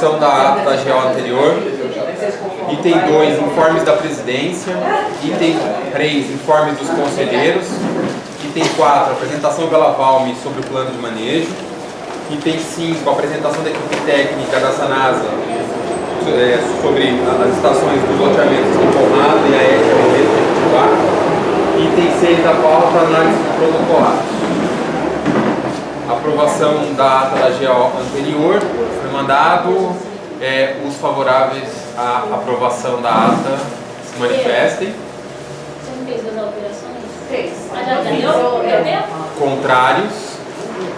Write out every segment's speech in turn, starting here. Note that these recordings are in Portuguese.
aprovação da ata da GO anterior. Item 2, informes da presidência. Item 3, informes dos conselheiros. Item 4, apresentação pela Valme sobre o plano de manejo. Item 5, apresentação da equipe técnica da Sanasa sobre as estações dos loteamentos do Conrado e a ETA de Item 6 da pauta, análise do protocolado. Aprovação da ata da GO anterior. Foi mandado. Os favoráveis à aprovação da ata se manifestem. Você não fez as alterações? Fez. Mas já deu tempo? Contrários?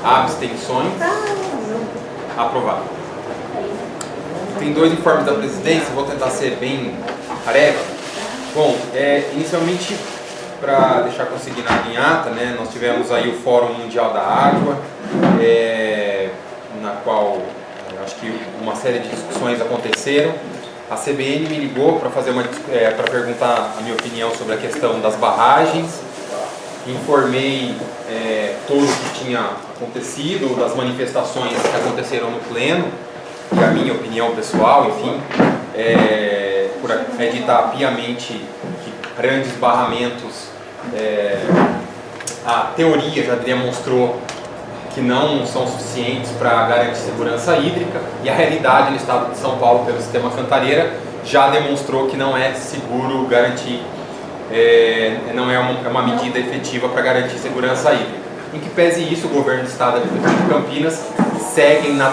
Abstenções? Aprovado. Tem 2 informes da presidência, vou tentar ser bem breve. Bom, inicialmente, para deixar consignado em ata, né, nós tivemos aí o Fórum Mundial da Água, na qual acho que uma série de discussões aconteceram. A CBN me ligou para para perguntar a minha opinião sobre a questão das barragens. Informei tudo o que tinha acontecido, das manifestações que aconteceram no pleno, e a minha opinião pessoal, enfim, por acreditar piamente que grandes barramentos, a teoria já demonstrou que não são suficientes para garantir segurança hídrica, e a realidade no estado de São Paulo, pelo sistema Cantareira, já demonstrou que não é seguro garantir, não é uma medida efetiva para garantir segurança hídrica. Em que pese isso, o governo do estado de Campinas seguem na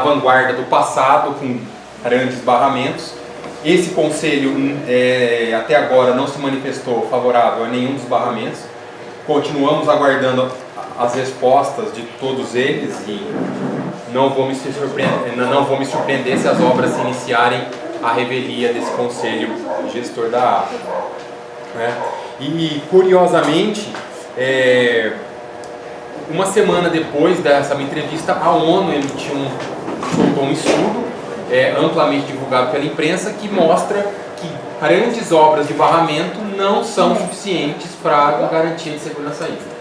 vanguarda do passado, com grandes barramentos. Esse conselho até agora não se manifestou favorável a nenhum dos barramentos. Continuamos aguardando as respostas de todos eles e não vou me surpreender se as obras se iniciarem à revelia desse conselho gestor da APA. Né? E, curiosamente, uma semana depois dessa minha entrevista, a ONU soltou um estudo amplamente divulgado pela imprensa que mostra que grandes obras de barramento não são suficientes para garantia de segurança hídrica.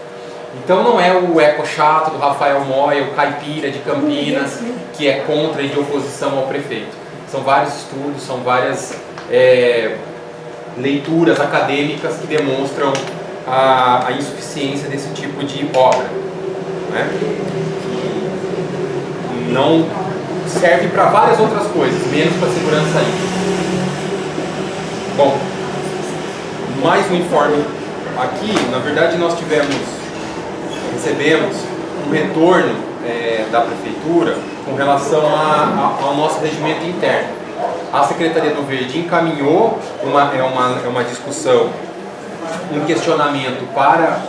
Então não é o eco chato do Rafael Moya, o caipira de Campinas, que é contra e de oposição ao prefeito. São vários estudos, são várias leituras acadêmicas que demonstram a insuficiência desse tipo de obra, né? Que não serve para várias outras coisas, menos para segurança hídrica. Bom, mais um informe aqui. Na verdade, nós recebemos um retorno da prefeitura com relação ao nosso regimento interno. A Secretaria do Verde encaminhou uma discussão, um questionamento para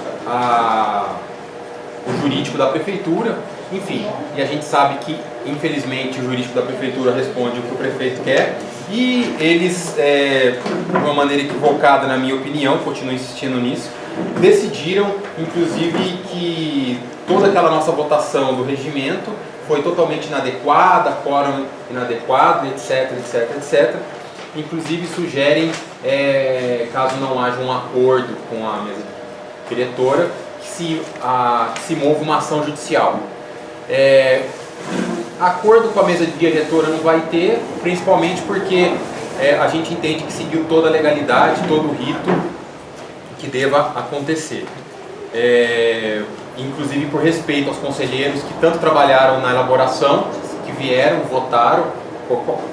o jurídico da prefeitura, enfim, e a gente sabe que, infelizmente, o jurídico da prefeitura responde o que o prefeito quer, e eles, de uma maneira equivocada, na minha opinião, continuo insistindo nisso, decidiram, inclusive, que toda aquela nossa votação do regimento foi totalmente inadequada, quórum inadequado, etc, etc, etc. Inclusive sugerem, caso não haja um acordo com a mesa diretora, que se mova uma ação judicial. Acordo com a mesa diretora não vai ter, principalmente porque a gente entende que seguiu toda a legalidade, todo o rito que deva acontecer. Inclusive por respeito aos conselheiros que tanto trabalharam na elaboração, que vieram, votaram,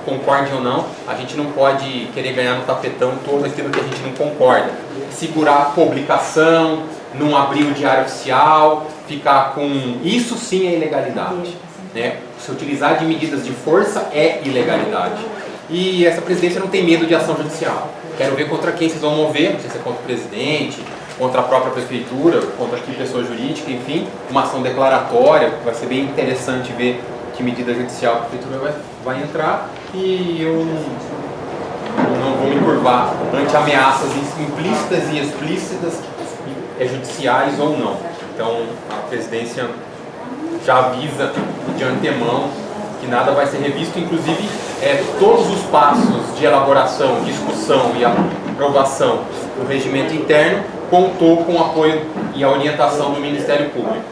concordem ou não, a gente não pode querer ganhar no tapetão tudo aquilo que a gente não concorda. Segurar a publicação, não abrir o diário oficial, ficar com... Isso sim é ilegalidade, né? Se utilizar de medidas de força é ilegalidade. E essa presidência não tem medo de ação judicial. Quero ver contra quem vocês vão mover, não sei se é contra o presidente, contra a própria prefeitura, contra aqui pessoa jurídica, enfim, uma ação declaratória. Vai ser bem interessante ver que medida judicial a prefeitura vai entrar, e eu não vou me curvar ante ameaças implícitas e explícitas, judiciais ou não. Então a presidência já avisa de antemão que nada vai ser revisto, inclusive todos os passos de elaboração, discussão e aprovação do regimento interno contou com o apoio e a orientação do Ministério Público.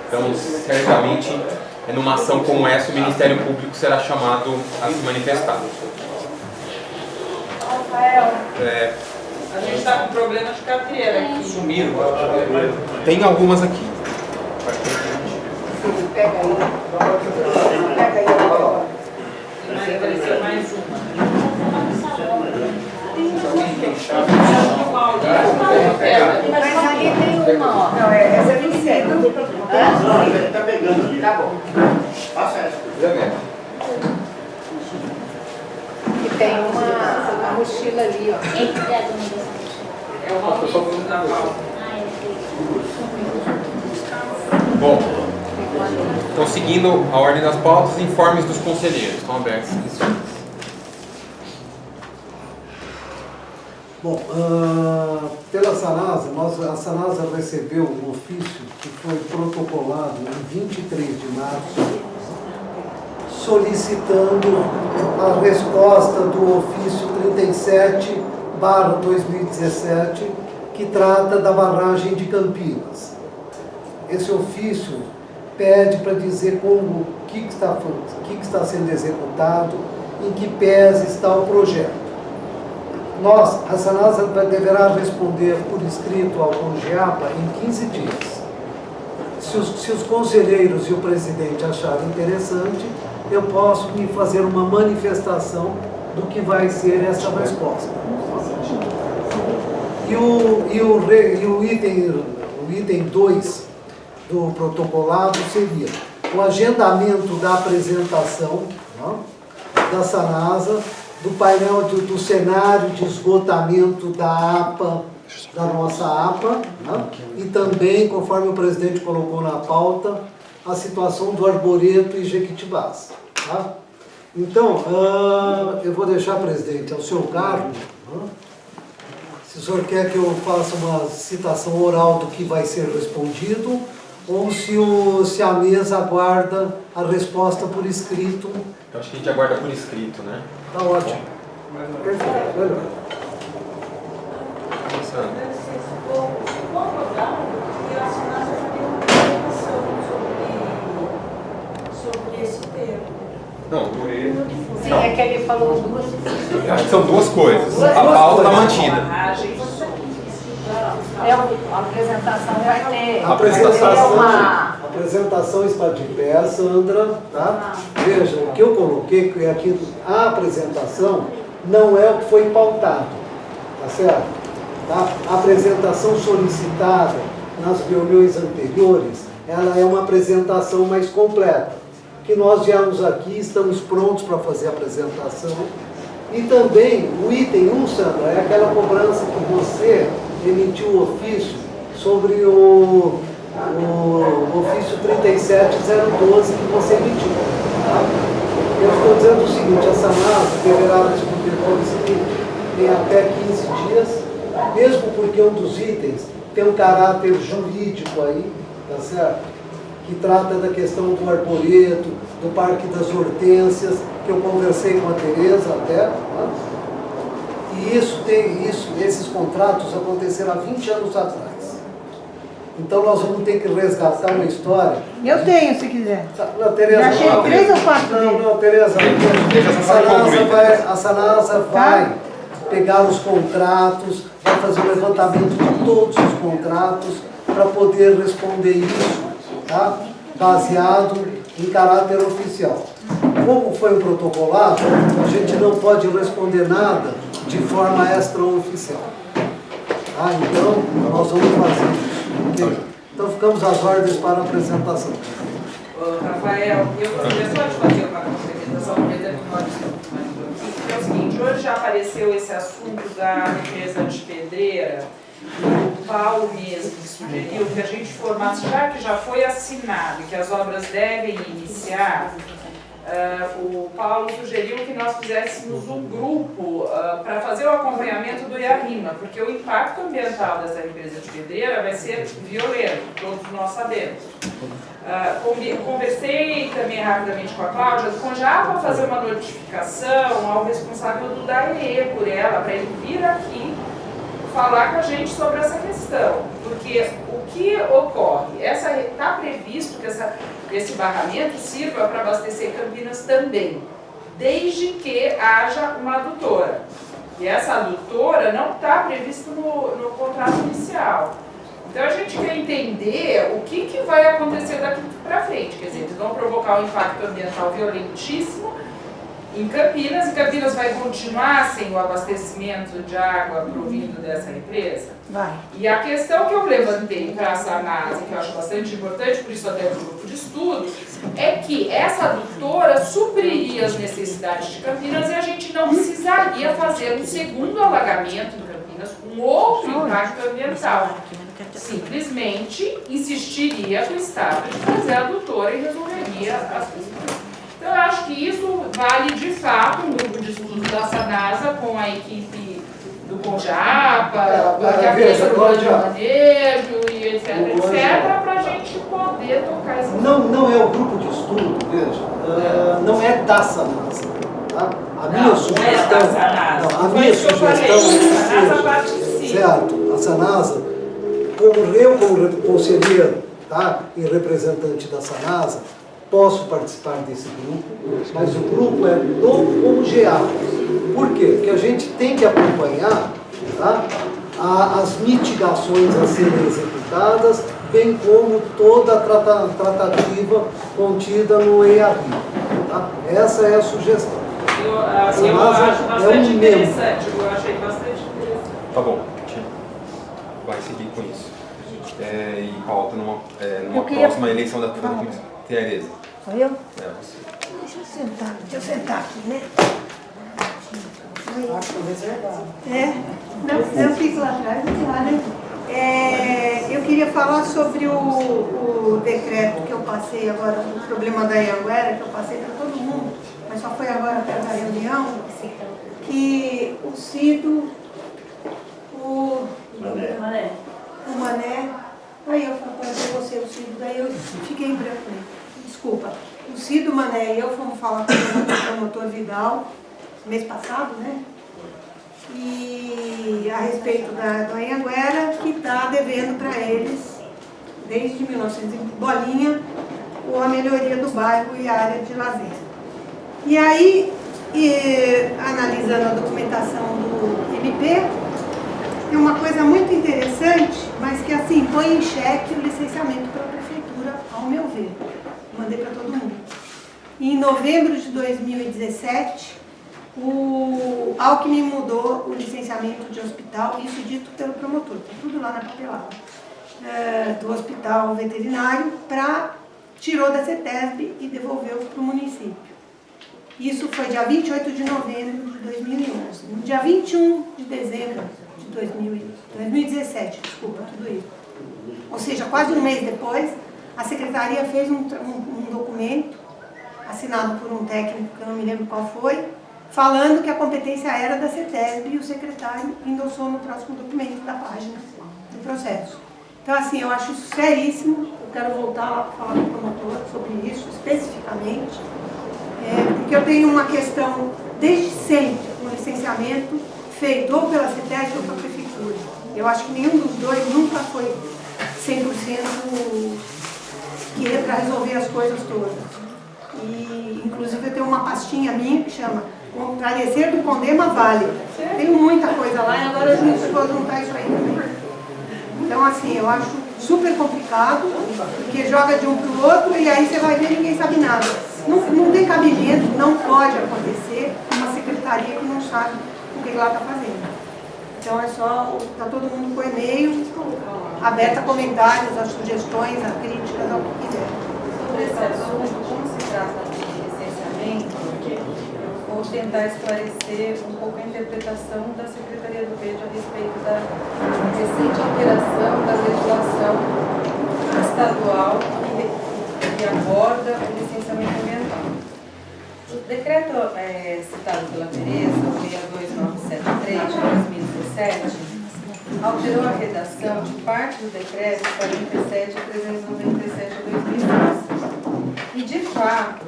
Então, certamente, numa ação como essa, o Ministério Público será chamado a se manifestar. Rafael, a gente está com problema de carteira aqui. Sumiram. Tem algumas aqui. Pega aí. Pega aí. Vai aparecer mais uma. Mas ali tem uma, ó. Não, essa é Vicente. Tá pegando ali. Tá bom. Passa essa. E tem uma mochila ali, ó. Quem que é a dona dessa mochila? É o Maurício da Pauta. Ah, Bom, então seguindo a ordem das pautas, informes dos conselheiros. Estão abertos. Bom, pela Sanasa, a Sanasa recebeu um ofício que foi protocolado em 23 de março, solicitando a resposta do ofício 37/2017, que trata da barragem de Campinas. Esse ofício pede para dizer o que está sendo executado, em que pese está o projeto. A Sanasa deverá responder por escrito ao CONGEAPA em 15 dias. Se os conselheiros e o presidente acharem interessante, eu posso me fazer uma manifestação do que vai ser essa resposta. E o item 2 do protocolado seria o agendamento da apresentação, né, da Sanasa, do painel do cenário de esgotamento da APA, da nossa APA, né? E também, conforme o presidente colocou na pauta, a situação do Arboreto e Jequitibás. Tá? Então, eu vou deixar, presidente, ao seu cargo, né? Se o senhor quer que eu faça uma citação oral do que vai ser respondido, ou se a mesa aguarda a resposta por escrito. Eu acho que a gente aguarda por escrito, né? Tá ótimo. Perfeito, melhor. Sobre esse tema. Não, Sim, é que ele falou duas. acho que são duas coisas. A pauta está mantida. A apresentação vai ter. A apresentação está de pé, Sandra, tá? Veja, o que eu coloquei é que a apresentação não é o que foi pautado, tá certo? Tá? A apresentação solicitada nas reuniões anteriores, ela é uma apresentação mais completa. Que nós viemos aqui, estamos prontos para fazer a apresentação. E também o item 1, Sandra, é aquela cobrança que você emitiu o ofício sobre o ofício 37012 que você emitiu. Tá? Eu estou dizendo o seguinte, a Sanasa deverá responder por escrito em até 15 dias, mesmo porque um dos itens tem um caráter jurídico aí, tá certo? Que trata da questão do arboreto, do Parque das Hortênsias, que eu conversei com a Tereza até, tá? E esses contratos aconteceram há 20 anos atrás. Então nós vamos ter que resgatar uma história. Eu tenho, se quiser. Não, Tereza, Já achei 3 ou 4 Não, Tereza, a Sanasa vai pegar os contratos, vai fazer o levantamento de todos os contratos para poder responder isso, tá? Baseado em caráter oficial. Como foi um protocolado, a gente não pode responder nada de forma extraoficial. Tá? Então, nós vamos fazer isso. Okay? Então, ficamos às ordens para a apresentação. Rafael, eu gostaria só de fazer uma complementação, porque é o seguinte, hoje já apareceu esse assunto da represa de Pedreira, o Paulo mesmo sugeriu que a gente formasse, já que já foi assinado, que as obras devem iniciar, o Paulo sugeriu que nós fizéssemos um grupo para fazer o acompanhamento do IARIMA, porque o impacto ambiental dessa represa de Pedreira vai ser violento, todos nós sabemos. Conversei também rapidamente com a Cláudia, já para fazer uma notificação ao responsável do DAE por ela, para ele vir aqui falar com a gente sobre essa questão, porque o que ocorre, está previsto que esse barramento sirva para abastecer Campinas também, desde que haja uma adutora. E essa adutora não está prevista no contrato inicial. Então a gente quer entender o que vai acontecer daqui para frente. Quer dizer, eles vão provocar um impacto ambiental violentíssimo em Campinas, e Campinas vai continuar sem o abastecimento de água provindo dessa empresa? Vai. E a questão que eu levantei para a Sanasa, que eu acho bastante importante, por isso até do grupo de estudo, é que essa adutora supriria as necessidades de Campinas e a gente não precisaria fazer um segundo alagamento em Campinas com outro impacto ambiental. Simplesmente insistiria com o Estado de fazer a adutora e resolveria as questões. Então, eu acho que isso vale, de fato, um grupo de estudo da Sanasa com a equipe do CONJAPA, que aplica o plano de manejo e etc, para a gente poder tocar esse Não é o grupo de estudo, veja, não é da Sanasa. Tá? A minha sugestão. A minha sugestão é que seja, certo, a Sanasa, eu como conselheiro, tá, e representante da Sanasa, posso participar desse grupo, mas o grupo é do CONGEAPA. Por quê? Porque a gente tem que acompanhar, tá, as mitigações a serem executadas, bem como toda a tratativa contida no EARI. Tá? Essa é a sugestão. Eu acho bastante interessante, eu achei bastante interessante. Tá bom, a gente vai seguir com isso. E pauta numa próxima eleição da comissão. Tereza. Sou eu? É você. Deixa eu sentar aqui, né? Acho que reservado. Não, eu fico lá atrás, né? Eu queria falar sobre o decreto que eu passei agora, o problema da Anhanguera, que eu passei para todo mundo, mas só foi agora perto da reunião, que o Cido, o Mané, aí eu falei você, o Cido, daí eu fiquei em branco, né? Desculpa. O Cido, Mané e eu fomos falar com o promotor Vidal, mês passado, né? E a respeito da Anhanguera, que está devendo para eles, desde 1900 bolinha, a melhoria do bairro e a área de lazer. E aí, analisando a documentação do MP, tem uma coisa muito interessante, mas que assim põe em xeque o licenciamento pela prefeitura, ao meu ver. Mandei para todo mundo. E em novembro de 2017, o Alckmin mudou o licenciamento de hospital, isso dito pelo promotor, está tudo lá na papelada, do hospital veterinário, tirou da CETESB e devolveu para o município. Isso foi dia 28 de novembro de 2011. No dia 21 de dezembro de 2017, desculpa, tudo isso. Ou seja, quase um mês depois, a secretaria fez um documento, assinado por um técnico, que eu não me lembro qual foi, falando que a competência era da CETESB e o secretário endossou no próximo documento da página do processo. Então, assim, eu acho isso seríssimo, eu quero voltar lá para falar com o promotor sobre isso, especificamente, porque eu tenho uma questão, desde sempre, com licenciamento feito ou pela CETESB ou pela prefeitura. Eu acho que nenhum dos dois nunca foi 100% que é para resolver as coisas todas. E, inclusive, eu tenho uma pastinha minha que chama Parecer do Condema Vale. Tenho muita coisa lá e agora eu vou juntar isso aí também. Então, assim, eu acho super complicado, porque joga de um para o outro e aí você vai ver e ninguém sabe nada. Não tem cabimento, não pode acontecer uma secretaria que não sabe o que ela está fazendo. Então, é só, está todo mundo com e-mail, aberto a comentários, a sugestões, a críticas, ao que quiser. Sobre esse assunto, como se trata de licenciamento, eu vou tentar esclarecer um pouco a interpretação da Secretaria do Verde a respeito da recente alteração da legislação estadual que aborda o licenciamento ambiental. O decreto citado pela Tereza, o 62973 de 2017, alterou a redação de parte do decreto 47 a 397 de 2015. E, de fato,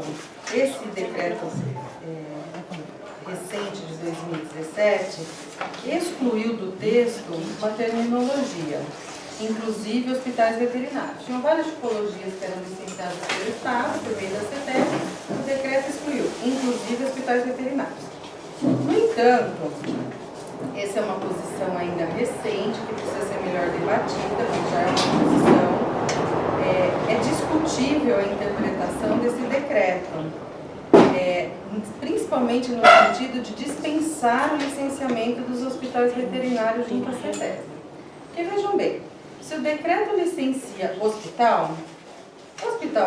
esse decreto recente de 2017 excluiu do texto uma terminologia inclusive hospitais veterinários. Tinham várias tipologias que eram licenciadas pelo Estado, por meio da CETESB, o decreto excluiu, inclusive hospitais veterinários. No entanto, essa é uma posição ainda recente, que precisa ser melhor debatida, porque já é uma posição, é discutível a interpretação desse decreto, principalmente no sentido de dispensar o licenciamento dos hospitais veterinários junto à CETESB. Porque vejam bem, se o decreto licencia hospital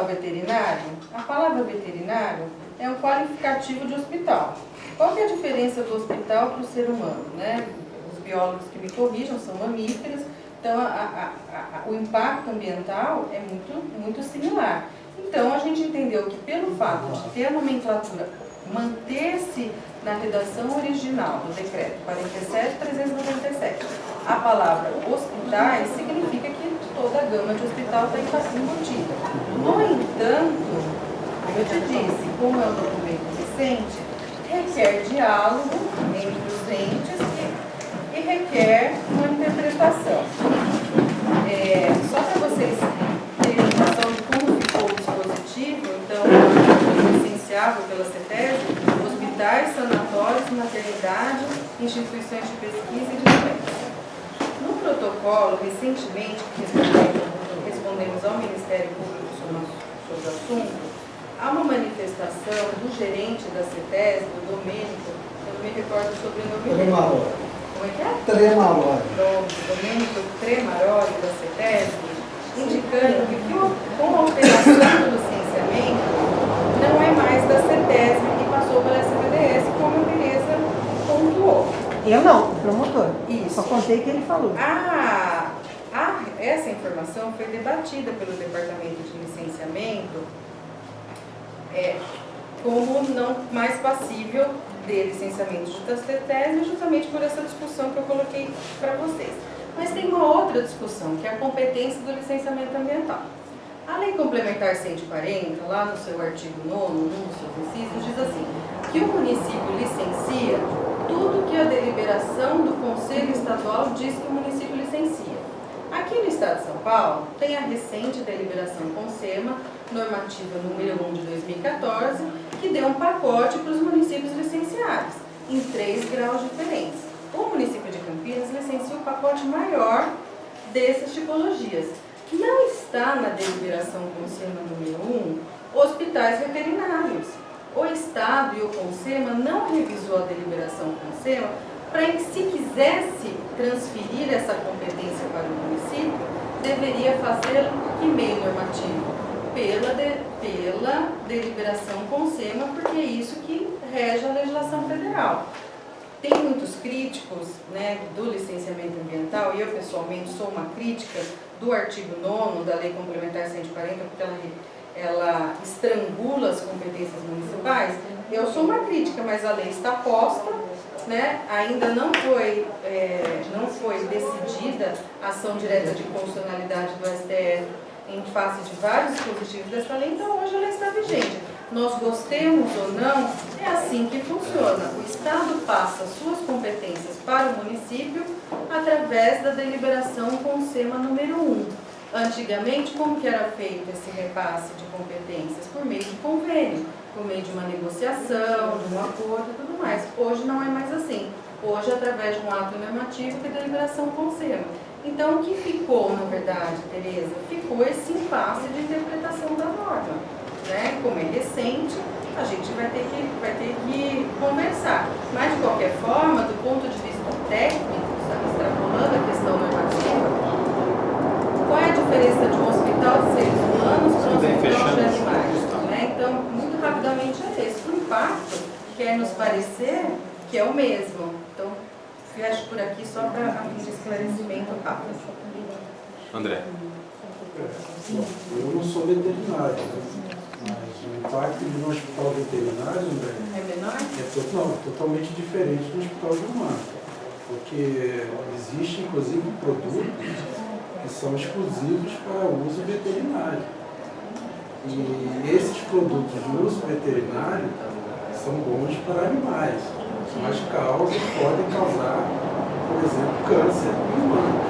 veterinário, a palavra veterinário é um qualificativo de hospital. Qual que é a diferença do hospital para o ser humano, né? Os biólogos que me corrijam são mamíferos, então o impacto ambiental é muito similar. Então a gente entendeu que pelo fato de ter a nomenclatura manter-se na redação original do decreto 47.397, a palavra hospitais significa que toda a gama de hospital está embutida. No entanto, como eu te disse, como é um documento recente, requer diálogo entre os entes e requer uma interpretação. Só para vocês terem noção de como ficou o dispositivo, então, licenciável pela CETESB, hospitais, sanatórios, maternidade, instituições de pesquisa e de doenças. No protocolo, recentemente, que respondemos ao Ministério Público sobre o assunto, há uma manifestação do gerente da CETESB, do Domênico, eu não me recordo o sobrenome dele. Como é que é? Tremaroli. Domênico Tremaroli, da CETESB, indicando que com a alteração do licenciamento, não é mais da CETESB e passou pela SBDS, como a Tereza pontuou. Eu não, o promotor. Isso. Só contei que ele falou. Essa informação foi debatida pelo Departamento de Licenciamento como não mais passível de licenciamento junto à CETESB, justamente por essa discussão que eu coloquei para vocês. Mas tem uma outra discussão, que é a competência do licenciamento ambiental. A Lei Complementar 140, lá no seu artigo 9º, num dos seus incisos, diz assim, que o município licencia tudo que a deliberação do Conselho Estadual diz que o município licencia. Aqui no Estado de São Paulo, tem a recente deliberação CONSEMA, normativa número 1 de 2014, que deu um pacote para os municípios licenciados, em 3 graus diferentes. O município de Campinas licencia o pacote maior dessas tipologias. Não está na deliberação CONSEMA número 1 hospitais veterinários. O Estado e o CONSEMA não revisou a deliberação CONSEMA para que, se quisesse transferir essa competência para o município, deveria fazê-lo por meio normativo? Pela deliberação CONSEMA, porque é isso que rege a legislação federal. Tem muitos críticos, né, do licenciamento ambiental, e eu pessoalmente sou uma crítica do artigo 9º da Lei Complementar 140, porque ela estrangula as competências municipais. Eu sou uma crítica, mas a lei está posta, né? Ainda não foi decidida a ação direta de constitucionalidade do STF em face de vários dispositivos dessa lei, então hoje ela está vigente. Nós gostemos ou não, é assim que funciona. O Estado passa suas competências para o município através da deliberação CONSEMA número 1. Antigamente, como que era feito esse repasse de competências? Por meio de convênio, por meio de uma negociação, de um acordo e tudo mais. Hoje não é mais assim. Hoje, através de um ato normativo e deliberação CONSEMA. Então, o que ficou, na verdade, Tereza? Ficou esse impasse de interpretação da norma. Né? Como é recente, a gente vai ter que conversar. Mas, de qualquer forma, do ponto de vista técnico, extrapolando a questão normativa, qual é a diferença de um hospital de seres humanos para um hospital de animais? Né? Então, muito rapidamente é esse. O impacto quer nos parecer que é o mesmo. Então, fecho por aqui só para a fim de esclarecimento rápido. André. Eu não sou veterinário, né? Mas o impacto de um hospital veterinário, André, É menor? Totalmente diferente do hospital de humano. Porque existem, inclusive, produtos que são exclusivos para uso veterinário. E esses produtos de uso veterinário são bons para animais, mas podem causar, por exemplo, câncer em humanos.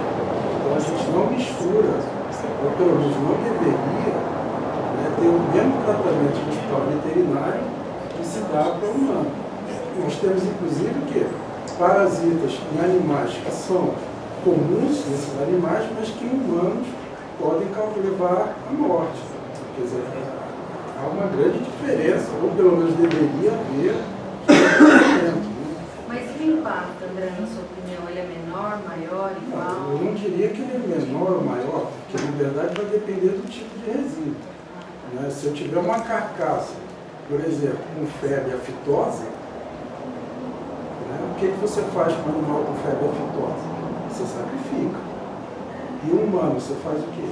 Então a gente não mistura, ou pelo menos não deveria, né, ter o mesmo tratamento de hospital veterinário que se dá para o humano. Nós temos inclusive o quê? Parasitas em animais que são comuns nesses animais, mas que em humanos podem levar à morte. Quer dizer, há uma grande diferença, ou pelo menos deveria haver, Mas o impacto, André, na sua opinião, ele é menor, maior, igual? Eu não diria que ele é menor ou maior, porque na verdade vai depender do tipo de resíduo. Né? Se eu tiver uma carcaça, por exemplo, com febre aftosa, né? O que você faz com um animal com febre aftosa? Você sacrifica. E um humano, você faz o quê?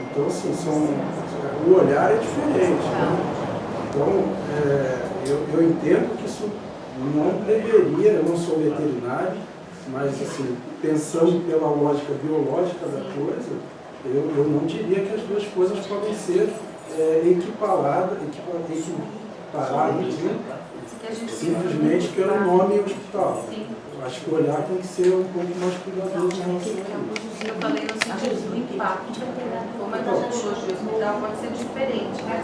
Então, assim, o olhar é diferente. Né? Então, eu entendo que isso não deveria, eu não sou veterinário, mas, assim, pensando pela lógica biológica da coisa, eu não diria que as duas coisas podem ser equiparadas, simplesmente pelo nome hospital. Eu acho que o olhar tem que ser um pouco mais cuidadoso em relação a isso. Eu falei no sentido do impacto. Como a patologia hospital pode ser diferente, né?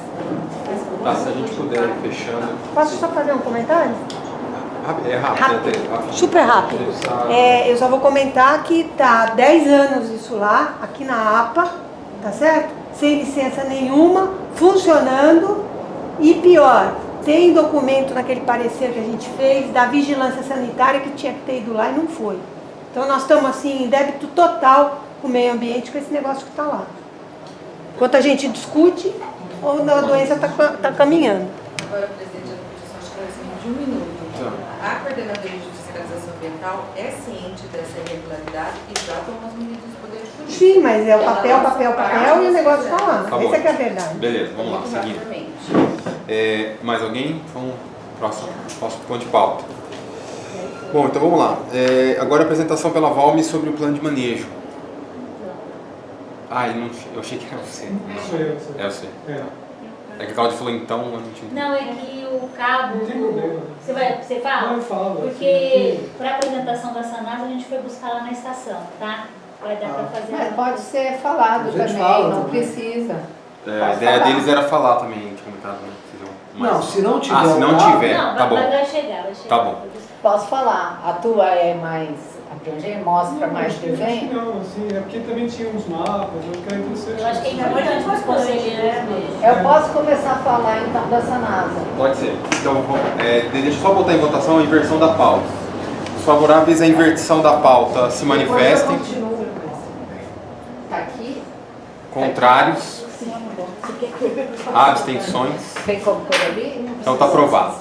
Tá, se a gente puder ir fechando. Posso só fazer um comentário? É rápido. Super rápido. Eu só vou comentar que tá há 10 anos isso lá, aqui na APA, tá certo? Sem licença nenhuma, funcionando e pior, tem documento naquele parecer que a gente fez da vigilância sanitária que tinha que ter ido lá e não foi. Então nós estamos assim em débito total com o meio ambiente com esse negócio que está lá. Enquanto a gente discute, a doença está caminhando. Agora, presidente, eu vou só esclarecimento de 1 minuto. A Coordenadoria de Fiscalização Ambiental é ciente dessa irregularidade e já tomou as medidas do Poder Judiciário. Sim, mas é o papel e o negócio está lá. Tá bom. Essa que é a verdade. Beleza, vamos lá, seguindo. Exatamente. Mais alguém? Vamos próximo ponto de pauta. Bom, então vamos lá. Agora a apresentação pela Valme sobre o plano de manejo. Eu achei que era você. É você. É que a Cláudia falou então, eu não tinha. Não, é que o cabo. Não tem problema. Você fala? Não, eu falo. Porque para a apresentação da Sanasa a gente foi buscar lá na estação, tá? Vai dar para fazer. Mas pode ser falado também, não precisa. A ideia deles era falar também, tinha comentado, né? Não, se não tiver. Se não tiver, Não, tá bom. vai chegar. Tá bom. Posso falar, a tua é mais abrangente, mostra mais acho que desenho? não, assim, é porque também tinha uns mapas, eu quero interessante. Eu acho que é importante para os conselheiros. Eu posso começar a falar então da Sanasa. Pode ser. Então, deixa eu só botar em votação a inversão da pauta. Os favoráveis à inversão da pauta se manifestem. Tá aqui? Contrários. Abstenções. Tem como por ali? Então está aprovado.